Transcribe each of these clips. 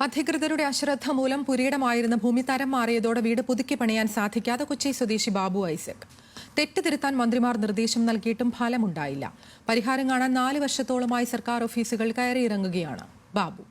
അധികൃതരുടെ അശ്രദ്ധ മൂലം പുരയിടമായിരുന്ന ഭൂമി തരം മാറിയതോടെ വീട് പുതുക്കി പണിയാൻ സാധിക്കാതെ കൊച്ചി സ്വദേശി ബാബു ഐസക്. തെറ്റ് തിരുത്താൻ മന്ത്രിമാർ നിർദ്ദേശം നൽകിയിട്ടും ഫലമുണ്ടായില്ല. പരിഹാരം കാണാൻ 4 വർഷത്തോളമായി സർക്കാർ ഓഫീസുകൾ കയറിയിറങ്ങുകയാണ് ബാബു.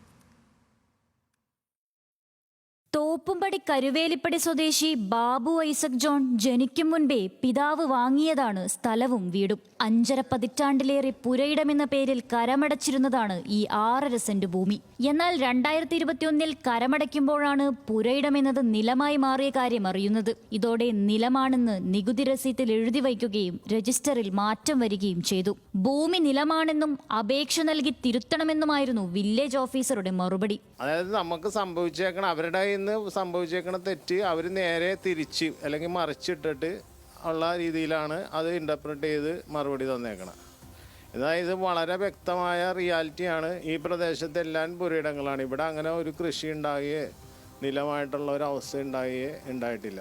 തോപ്പുംപടി കരുവേലിപ്പടി സ്വദേശി ബാബു ഐസക് ജോൺ ജനിക്കും മുൻപേ പിതാവ് വാങ്ങിയതാണ് സ്ഥലവും വീടും. 5.5 പതിറ്റാണ്ടിലേറെ പുരയിടമെന്ന പേരിൽ കരമടച്ചിരുന്നതാണ് ഈ 6.5 സെന്റ് ഭൂമി. എന്നാൽ 2021 കരമടയ്ക്കുമ്പോഴാണ് പുരയിടമെന്നത് നിലമായി മാറിയ കാര്യം അറിയുന്നത്. ഇതോടെ നിലമാണെന്ന് നികുതി രസീത്തിൽ എഴുതി വയ്ക്കുകയും രജിസ്റ്ററിൽ മാറ്റം വരികയും ചെയ്തു. ഭൂമി നിലമാണെന്നും അപേക്ഷ നൽകി തിരുത്തണമെന്നുമായിരുന്നു വില്ലേജ് ഓഫീസറുടെ മറുപടി. അതായത് നമുക്ക് അവരുടെ സംഭവിച്ചേക്കണ തെറ്റ് അവർ നേരെ തിരിച്ച് അല്ലെങ്കിൽ മറിച്ചിട്ടിട്ട് ഉള്ള രീതിയിലാണ് അത് ഇൻ്റർപ്രറ്റ് ചെയ്ത് മറുപടി തന്നേക്കണം. അതായത് വളരെ വ്യക്തമായ റിയാലിറ്റിയാണ്. ഈ പ്രദേശത്തെല്ലാം പുരയിടങ്ങളാണ്. ഇവിടെ അങ്ങനെ ഒരു കൃഷി ഉണ്ടാകുകയോ നിലമായിട്ടുള്ള ഒരു അവസ്ഥ ഉണ്ടായിട്ടില്ല.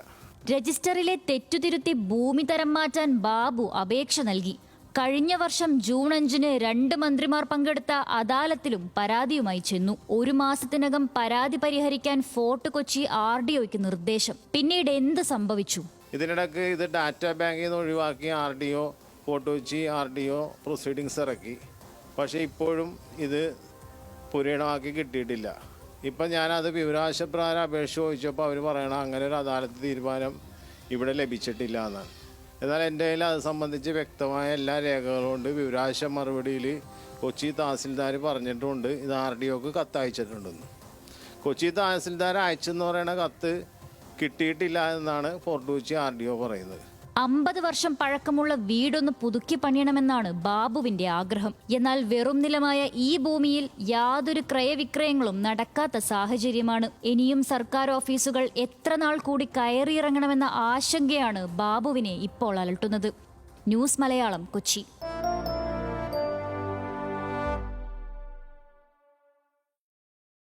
രജിസ്റ്ററിലെ തെറ്റുതിരുത്തി ഭൂമി തരം മാറ്റാൻ ബാബു അപേക്ഷ നൽകി. കഴിഞ്ഞ വർഷം ജൂൺ 5-ന് 2 മന്ത്രിമാർ പങ്കെടുത്ത അദാലത്തിലും പരാതിയുമായി ചെന്നു. 1 മാസത്തിനകം പരാതി പരിഹരിക്കാൻ ഫോർട്ട് കൊച്ചി RDOയ്ക്ക് നിർദ്ദേശം. പിന്നീട് എന്ത് സംഭവിച്ചു? ഇതിനിടയ്ക്ക് ഇത് ഡാറ്റാ ബാങ്കിൽ നിന്ന് ഒഴിവാക്കി RDO, fort Kochi RDO proceedings ഇറക്കി. പക്ഷേ ഇപ്പോഴും ഇത് പുരയിടമാക്കി കിട്ടിയിട്ടില്ല. ഇപ്പം ഞാനത് വിവരാശപ്രകാരം അപേക്ഷ ചോദിച്ചപ്പോൾ അവർ പറയണം അങ്ങനെ ഒരു അദാലത്ത് തീരുമാനം ഇവിടെ ലഭിച്ചിട്ടില്ല എന്നാണ്. എന്നാൽ എൻ്റെ കയ്യിൽ അത് സംബന്ധിച്ച് വ്യക്തമായ എല്ലാ രേഖകളും ഉണ്ട്. വിവരാശ മറുപടിയിൽ കൊച്ചി തഹസിൽദാർ പറഞ്ഞിട്ടുണ്ട് ഇത് RDOക്ക് കത്ത് അയച്ചിട്ടുണ്ടെന്ന്. കൊച്ചി തഹസിൽദാർ അയച്ചെന്ന് പറയുന്ന കത്ത് കിട്ടിയിട്ടില്ല എന്നാണ് ഫോർട്ട് കൊച്ചി RDO പറയുന്നത്. 50 വർഷം പഴക്കമുള്ള വീടൊന്ന് പുതുക്കി പണിയണമെന്നാണ് ബാബുവിന്റെ ആഗ്രഹം. എന്നാൽ വെറും നിലമായ ഈ ഭൂമിയിൽ യാതൊരു ക്രയവിക്രയങ്ങളും നടക്കാത്ത സാഹചര്യമാണ്. ഇനിയും സർക്കാർ ഓഫീസുകൾ എത്ര നാൾ കൂടി കയറിയിറങ്ങണമെന്ന ആശങ്കയാണ് ബാബുവിനെ ഇപ്പോൾ അലട്ടുന്നത്. ന്യൂസ് മലയാളം, കൊച്ചി.